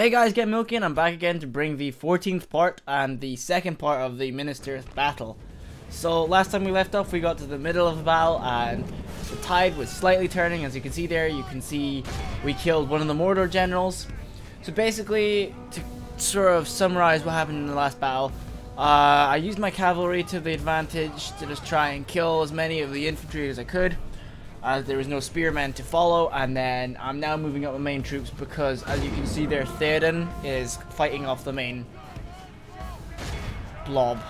Hey guys, Get Milky, and I'm back again to bring the 14th part and the second part of the Minas Tirith battle. So last time we left off, we got to the middle of the battle and the tide was slightly turning. As you can see there, you can see we killed one of the Mordor generals. So basically, to sort of summarize what happened in the last battle, I used my cavalry to the advantage to just try and kill as many of the infantry as I could, as there was no spearmen to follow. And then I'm now moving up the main troops because, as you can see there, Theoden is fighting off the main blob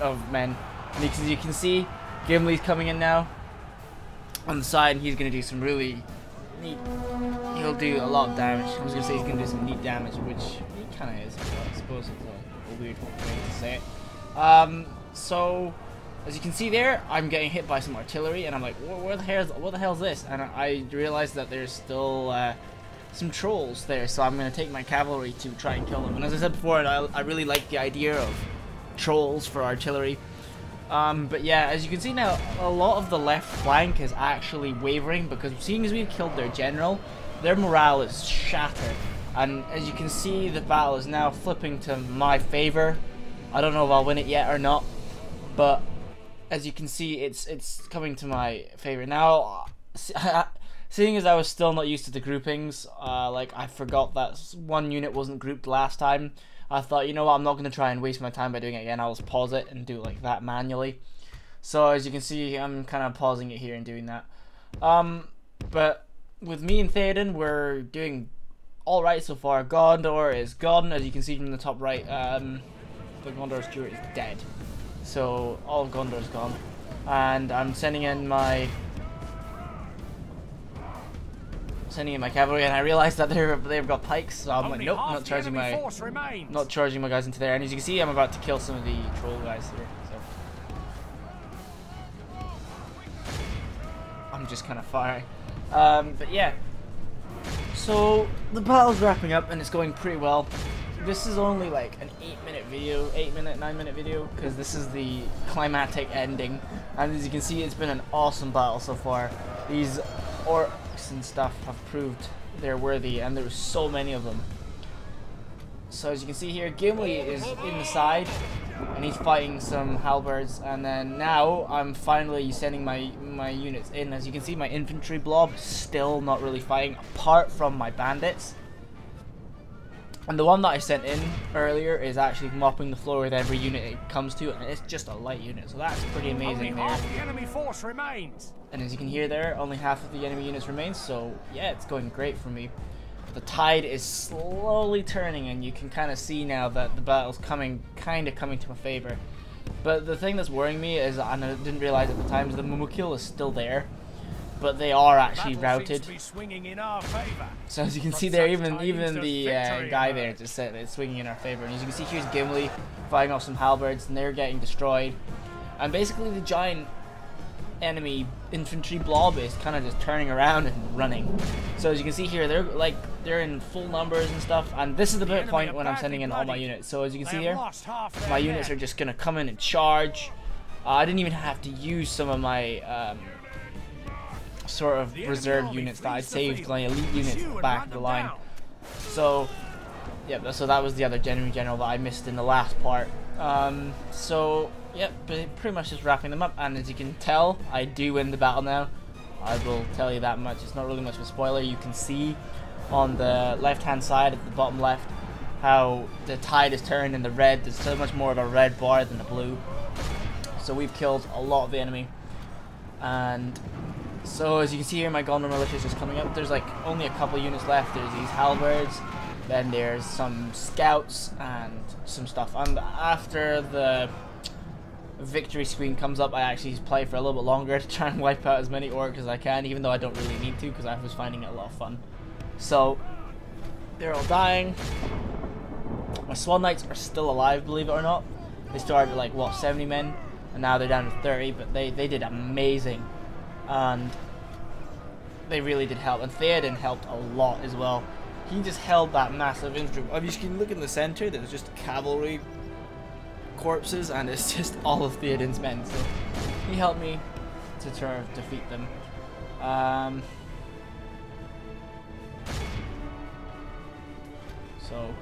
of men. And as you can see, Gimli's coming in now on the side, and he's going to do some really neat, he'll do a lot of damage. I was going to say he's going to do some neat damage, which he kind of is, I suppose it's a weird way to say it. So as you can see there, I'm getting hit by some artillery, and I'm like, what the hell is this? And I realized that there's still some trolls there, so I'm going to take my cavalry to try and kill them. And as I said before, I really like the idea of trolls for artillery. But yeah, as you can see now, a lot of the left flank is actually wavering, because seeing as we've killed their general, their morale is shattered. And as you can see, the battle is now flipping to my favor. I don't know if I'll win it yet or not, but as you can see, it's coming to my favor now. Seeing as I was still not used to the groupings, like I forgot that one unit wasn't grouped last time, I thought, you know what, I'm not going to try and waste my time by doing it again. I'll just pause it and do it like that manually. So as you can see, I'm kind of pausing it here and doing that. But with me and Theoden, we're doing alright so far. Gondor is gone, as you can see from the top right. The Gondor Steward is dead. So all of Gondor's gone, and I'm sending in my cavalry, and I realized that they've got pikes, so I'm like, nope, not charging my guys into there. And as you can see, I'm about to kill some of the troll guys here. So I'm just kind of firing. But yeah, so the battle's wrapping up, and it's going pretty well. This is only like an 8-minute video, 9-minute video, because this is the climactic ending. And as you can see, it's been an awesome battle so far. These orcs and stuff have proved they're worthy, and there's so many of them. So as you can see here, Gimli is in the side, and he's fighting some halberds. And then now I'm finally sending my units in. As you can see, my infantry blob still not really fighting, apart from my bandits. And the one that I sent in earlier is actually mopping the floor with every unit it comes to, and it's just a light unit, so that's pretty amazing there. Half the enemy force remains. And as you can hear there, only half of the enemy units remain, so yeah, it's going great for me. The tide is slowly turning, and you can kind of see now that the battle's kind of coming to my favor. But the thing that's worrying me is, and I didn't realize at the time, is the Mumukil is still there, but they are actually routed. So as you can see there, even the guy there just said it's swinging in our favor. And as you can see, here's Gimli fighting off some halberds, and they're getting destroyed. And basically, the giant enemy infantry blob is kind of just turning around and running. So as you can see here, they're in full numbers and stuff. And this is the point when I'm sending in all my units. So as you can see here, my units are just gonna come in and charge. I didn't even have to use some of my sort of reserve units that I'd saved, my elite units at the back of the line. So yeah, so that was the other general that I missed in the last part. So yeah, pretty much just wrapping them up. And as you can tell, I do win the battle now. I will tell you that much. It's not really much of a spoiler. You can see on the left hand side at the bottom left how the tide is turned in the red. There's so much more of a red bar than a blue. So we've killed a lot of the enemy. And so as you can see here, my Gondor militia is just coming up. There's like only a couple units left. There's these halberds, then there's some scouts and some stuff. And after the victory screen comes up, I actually play for a little bit longer to try and wipe out as many orcs as I can, even though I don't really need to, because I was finding it a lot of fun. So they're all dying. My Swan Knights are still alive, believe it or not. They started at like, what, 70 men, and now they're down to 30, but they did amazing. And they really did help, and Theoden helped a lot as well. He just held that massive infantry. I mean, you can look in the center, there's just cavalry corpses, and it's just all of Theoden's men. So he helped me to try to defeat them. So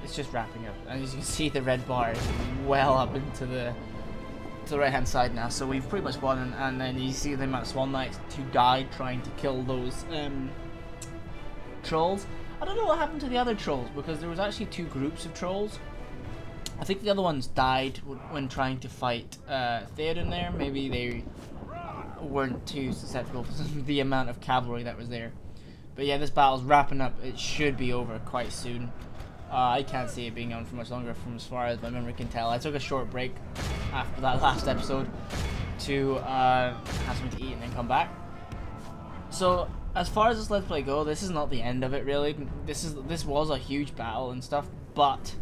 it's just wrapping up, and as you can see, the red bar is well up into the right hand side now. So we've pretty much won, and then you see the amount of Swan Knights who died trying to kill those trolls. I don't know what happened to the other trolls, because there was actually 2 groups of trolls. I think the other ones died when trying to fight Theoden there. Maybe they weren't too susceptible to the amount of cavalry that was there. But yeah, this battle's wrapping up. It should be over quite soon. I can't see it being on for much longer from as far as my memory can tell. I took a short break after that last episode to have something to eat and then come back. So as far as this Let's Play go, this is not the end of it really. This was a huge battle and stuff, but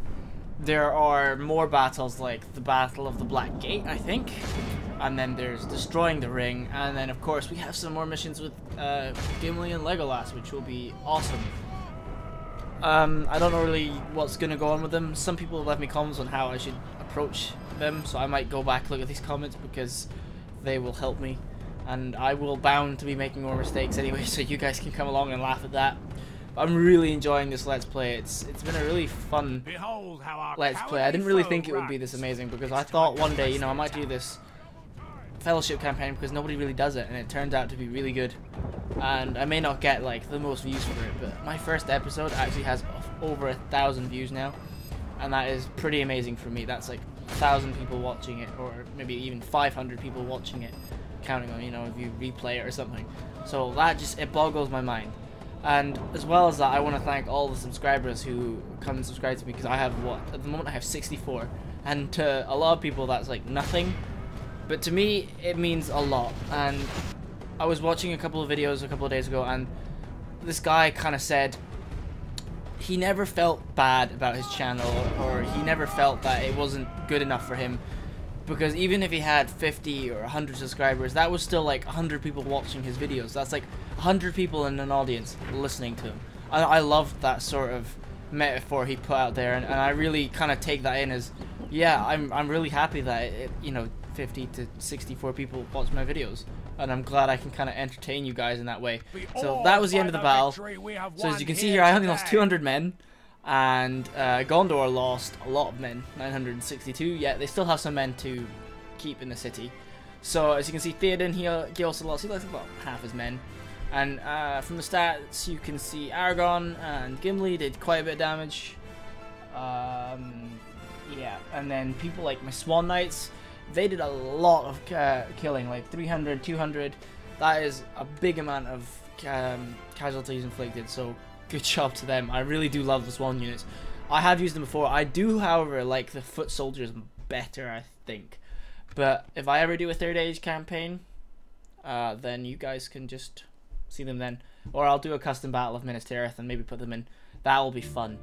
there are more battles like the Battle of the Black Gate, I think. And then there's Destroying the Ring, and then of course we have some more missions with Gimli and Legolas, which will be awesome. I don't know really what's going to go on with them. Some people have left me comments on how I should approach them, so I might go back and look at these comments because they will help me. And I will bound to be making more mistakes anyway, so you guys can come along and laugh at that. But I'm really enjoying this Let's Play. It's been a really fun Let's Play. I didn't really think it would be this amazing, because I thought one day, you know, I might do this Fellowship campaign because nobody really does it, and it turns out to be really good. And I may not get like the most views for it, but my first episode actually has over 1,000 views now, and that is pretty amazing for me. That's like 1,000 people watching it, or maybe even 500 people watching it, counting on, you know, if you replay it or something. So that just, it boggles my mind. And as well as that, I want to thank all the subscribers who come and subscribe to me, because I have, what, at the moment I have 64, and to a lot of people that's like nothing, but to me it means a lot. And I was watching a couple of videos a couple of days ago, and this guy kind of said he never felt bad about his channel, or he never felt that it wasn't good enough for him, because even if he had 50 or 100 subscribers, that was still like 100 people watching his videos. That's like 100 people in an audience listening to him. I loved that sort of metaphor he put out there, and I really kind of take that in as, yeah, I'm really happy that it, you know, 50 to 64 people watch my videos, and I'm glad I can kind of entertain you guys in that way. So that was the end of the battle. So as you can see here, I only lost 200 men, and Gondor lost a lot of men, 962. Yet they still have some men to keep in the city. So as you can see, Theoden, he also lost, he lost about half his men. And from the stats, you can see Aragorn and Gimli did quite a bit of damage. Yeah, and then people like my Swan Knights, they did a lot of killing, like 300, 200. That is a big amount of casualties inflicted, so good job to them. I really do love the Swan units. I have used them before. I do, however, like the foot soldiers better, I think. But if I ever do a Third Age campaign, then you guys can just see them then. Or I'll do a custom battle of Minas Tirith and maybe put them in. That will be fun.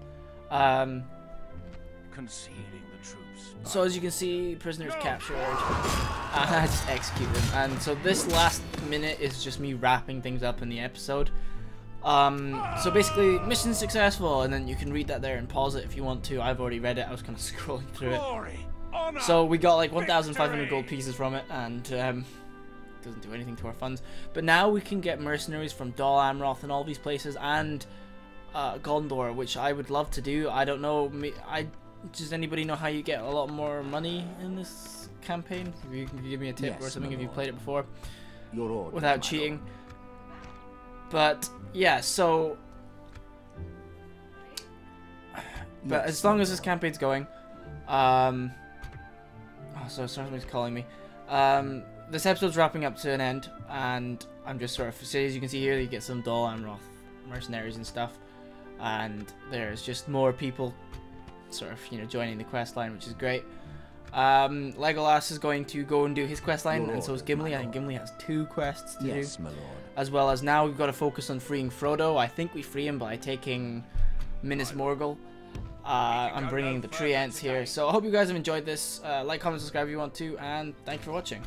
Concealing the troops. So as you can see, prisoners captured. I just execute them. And so this last minute is just me wrapping things up in the episode. So basically, mission successful, and then you can read that there and pause it if you want to. I've already read it. I was kind of scrolling through it. So we got like 1,500 gold pieces from it, and doesn't do anything to our funds. But now we can get mercenaries from Dol Amroth and all these places, and Gondor, which I would love to do. I don't know. Does anybody know how you get a lot more money in this campaign? If you can give me a tip or something if you've played it before without cheating. But yeah, so as long as this campaign's going, oh, so somebody's calling me. This episode's wrapping up to an end, and I'm just sort of, so as you can see here, you get some Dol Amroth mercenaries and stuff, and there's just more people sort of, you know, joining the quest line, which is great. Legolas is going to go and do his quest line, and so is Gimli. I think Gimli has 2 quests to do. My lord. As well as now we've got to focus on freeing Frodo. I think we free him by taking Minas Morgul. I'm bringing the tree ants here. So I hope you guys have enjoyed this. Like, comment, subscribe if you want to, and thanks for watching.